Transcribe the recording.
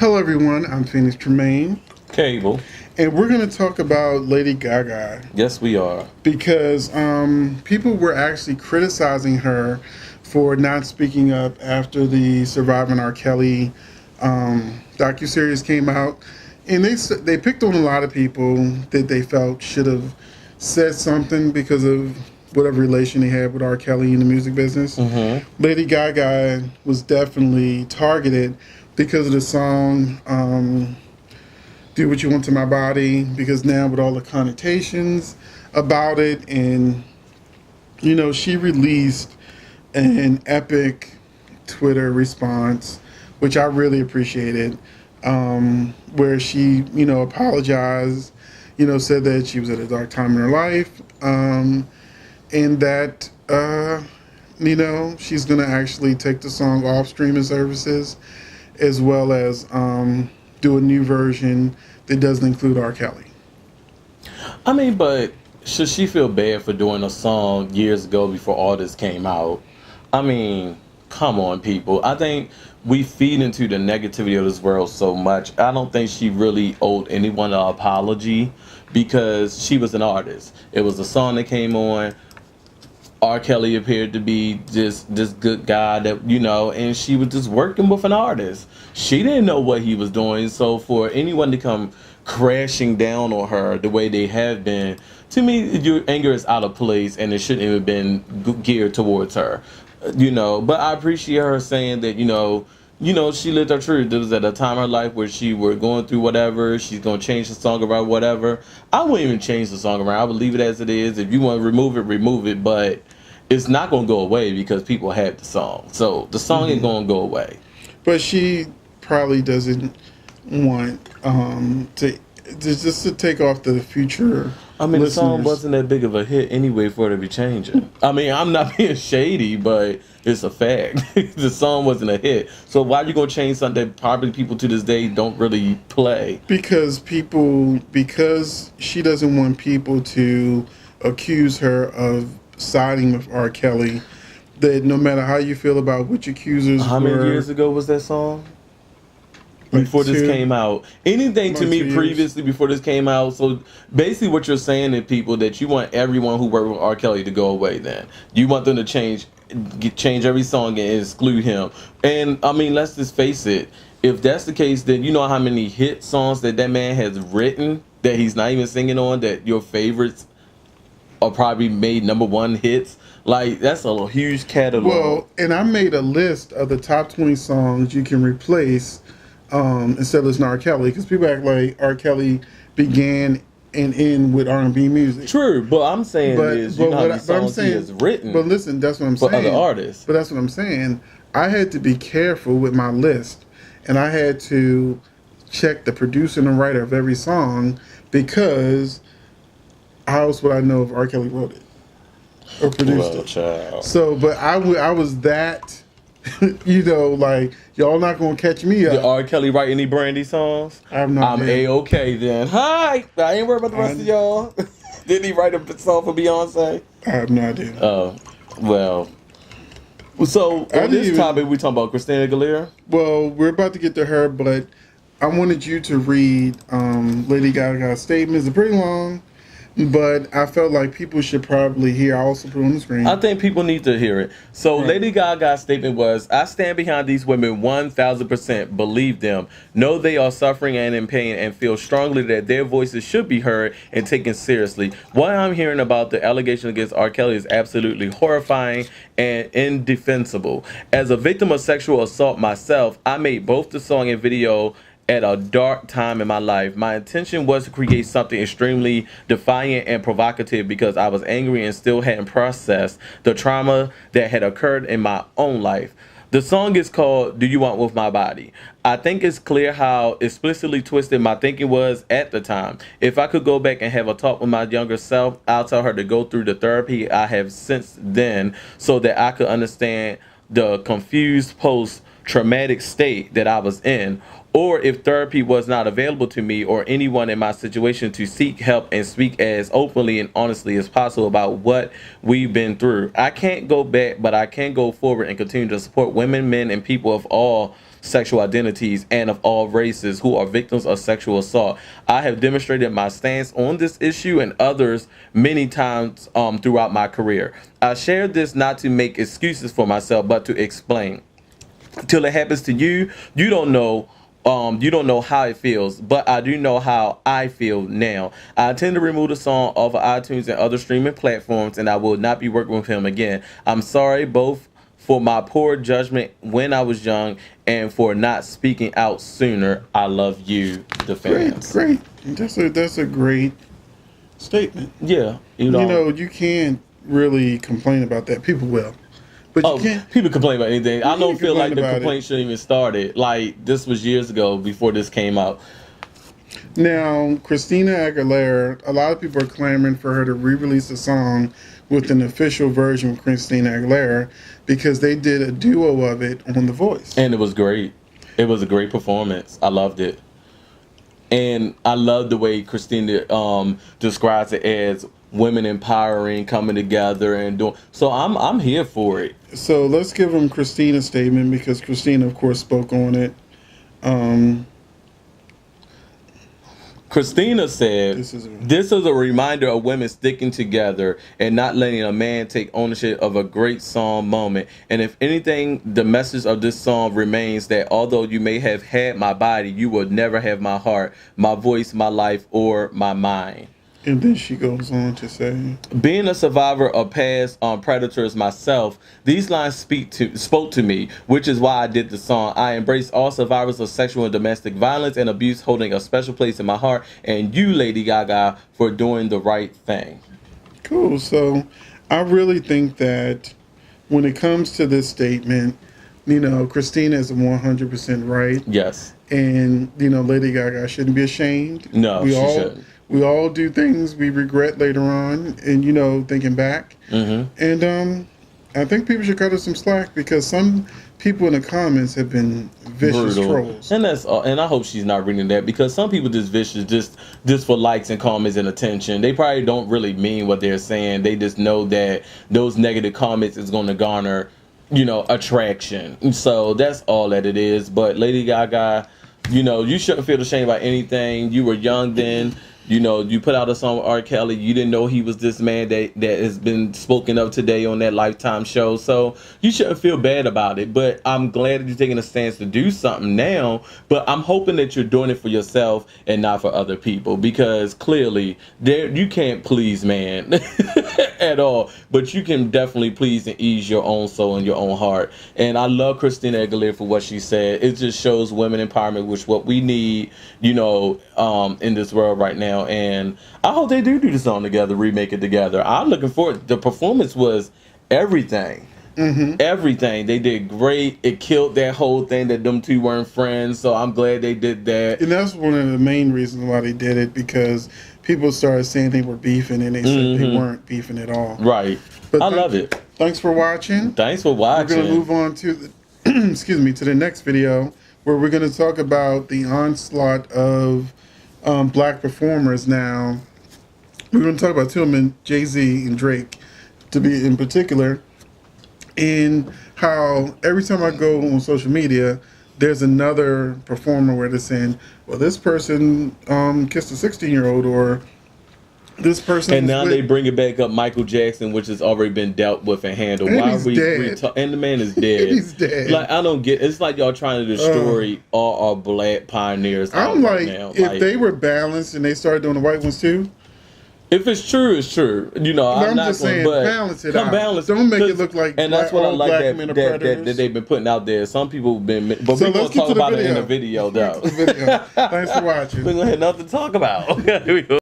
Hello, everyone. I'm Phoenix Tremaine, Cable. and we're going to talk about Lady Gaga Yes, we are. because people were actually criticizing her for not speaking up after the Surviving R. Kelly docuseries came out, and they picked on a lot of people that they felt should have said something because of whatever relation they had with R. Kelly in the music business. Lady Gaga was definitely targeted because of the song Do What You Want to My Body, because now with all the connotations about it, and she released an epic Twitter response, which I really appreciated, where she apologized, said that she was at a dark time in her life, and that she's gonna actually take the song off streaming services, as well as do a new version that doesn't include R. Kelly. I mean, but should she feel bad for doing a song years ago before all this came out? I mean, come on, people. I think we feed into the negativity of this world so much. I don't think she really owed anyone an apology because she was an artist. It was a song that came on. R. Kelly appeared to be this good guy that, and she was just working with an artist. She didn't know what he was doing. So for anyone to come crashing down on her the way they have been, to me, your anger is out of place and it shouldn't have been geared towards her. But I appreciate her saying that, she lived her truth. There was at a time in her life where she were going through whatever. She's going to change the song around, whatever. I wouldn't even change the song around. I would leave it as it is. If you want to remove it, remove it. But it's not going to go away because people have the song. So the song ain't going to go away. But she probably doesn't want to take off the future. I mean, listeners. The song wasn't that big of a hit anyway for it to be changing. I mean, I'm not being shady, but it's a fact. The song wasn't a hit. So why are you going to change something that probably people to this day don't really play? Because she doesn't want people to accuse her of siding with R. Kelly. That no matter how you feel about which accusers How many years ago was that song? Before this came out, anything to me previously before this came out. So basically, what you're saying to people that you want everyone who worked with R. Kelly to go away. Then you want them to change every song and exclude him. And I mean, let's just face it. If that's the case, then you know how many hit songs that man has written that he's not even singing on, that your favorites are probably made #1 hits. Like, that's a huge catalog. Well, and I made a list of the top 20 songs you can replace instead of listening to R. Kelly, because people act like R. Kelly began and end with R&B music. True, but I'm saying how many songs he has written. But listen, that's what I'm saying. For saying. other artists. But that's what I'm saying. I had to be careful with my list, and I had to check the producer and the writer of every song, because how else would I know if R. Kelly wrote it or produced it? Child. So, but I was that, like, y'all not gonna catch me up. Did R. Kelly write any Brandy songs? I'm A-okay then. Hi! I ain't worried about the rest of y'all. Didn't he write a song for Beyonce? I have no idea. Oh, well. So, on this topic, we talking about Christina Aguilera? Well, we're about to get to her, but I wanted you to read Lady Gaga's statement. It's pretty long, but I felt like people should probably hear. I also put it on the screen. I think people need to hear it. So right. Lady Gaga's statement was, I stand behind these women 1,000%, believe them, know they are suffering and in pain, and feel strongly that their voices should be heard and taken seriously. What I'm hearing about the allegation against R. Kelly is absolutely horrifying and indefensible. As a victim of sexual assault myself, I made both the song and video at a dark time in my life. My intention was to create something extremely defiant and provocative because I was angry and still hadn't processed the trauma that had occurred in my own life. The song is called Do You Want With My Body. I think it's clear how explicitly twisted my thinking was at the time. If I could go back and have a talk with my younger self, I'll tell her to go through the therapy I have since then so that I could understand the confused post-traumatic state that I was in, or if therapy was not available to me or anyone in my situation, to seek help and speak as openly and honestly as possible about what we've been through. I can't go back, but I can go forward and continue to support women, men, and people of all sexual identities and of all races who are victims of sexual assault. I have demonstrated my stance on this issue and others many times throughout my career. I share this not to make excuses for myself, but to explain. Till it happens to you, you don't know how it feels, but I do know how I feel now. I intend to remove the song off of iTunes and other streaming platforms, and I will not be working with him again. I'm sorry both for my poor judgment when I was young and for not speaking out sooner. I love you, the fans. Great. That's a great statement. Yeah, you can't really complain about that. People will. But you can't. People complain about anything. I don't feel like the complaint it. shouldn't even started. Like, this was years ago before this came out. Now, Christina Aguilera, a lot of people are clamoring for her to re-release the song with an official version of Christina Aguilera because they did a duo of it on The Voice. And it was great. It was a great performance. I loved it. And I love the way Christina describes it as women empowering, coming together and doing. So I'm here for it. So let's give them Christina's statement because Christina, of course, spoke on it. Christina said, this is a reminder of women sticking together and not letting a man take ownership of a great song moment. And if anything, the message of this song remains that although you may have had my body, you will never have my heart, my voice, my life, or my mind. And then she goes on to say, being a survivor of past predators myself, these lines spoke to me, which is why I did the song. I embrace all survivors of sexual and domestic violence and abuse, holding a special place in my heart, and you, Lady Gaga, for doing the right thing. Cool. So I really think that when it comes to this statement, Christina is 100% right. Yes. And, Lady Gaga shouldn't be ashamed. No, she shouldn't. We all do things we regret later on and, thinking back. Mm-hmm. And I think people should cut her some slack because some people in the comments have been vicious trolls. And and I hope she's not reading that because some people just vicious just for likes and comments and attention. They probably don't really mean what they're saying. They just know that those negative comments is going to garner, attraction. So that's all that it is. But Lady Gaga, you shouldn't feel ashamed about anything. You were young then. You put out a song with R. Kelly. You didn't know he was this man that has been spoken of today on that Lifetime show. So you shouldn't feel bad about it. But I'm glad that you're taking a stance to do something now. But I'm hoping that you're doing it for yourself and not for other people. Because clearly, you can't please man at all. But you can definitely please and ease your own soul and your own heart. And I love Christina Aguilera for what she said. It just shows women empowerment, which what we need, in this world right now. And I hope they do the song together, remake it together. I'm looking forward. The performance was everything. Mm-hmm. Everything. They did great. It killed that whole thing that them two weren't friends. So I'm glad they did that. And that's one of the main reasons why they did it, because people started saying they were beefing and they said they weren't beefing at all. Right. But I love it. Thanks for watching. Thanks for watching. We're going to move on to the, to the next video where we're going to talk about the onslaught of black performers. Now, we're going to talk about two of them, Jay-Z and Drake, to be in particular, and how every time I go on social media, there's another performer where they're saying, well, this person kissed a 16-year-old, or this person. And now they bring it back up, Michael Jackson, which has already been dealt with and handled. And Why he's are we dead. And the man is dead. He's dead. Like, I don't get. It's like y'all trying to destroy all our black pioneers. I'm like, right now. if they were balanced and they started doing the white ones too. If it's true, it's true. I'm not just saying, balance it out. Don't make it look like. And that's what I like that they've been putting out there. Some people have been, but we're gonna talk about it in the video, though. Thanks for watching. We're gonna have nothing to talk about. Here we go.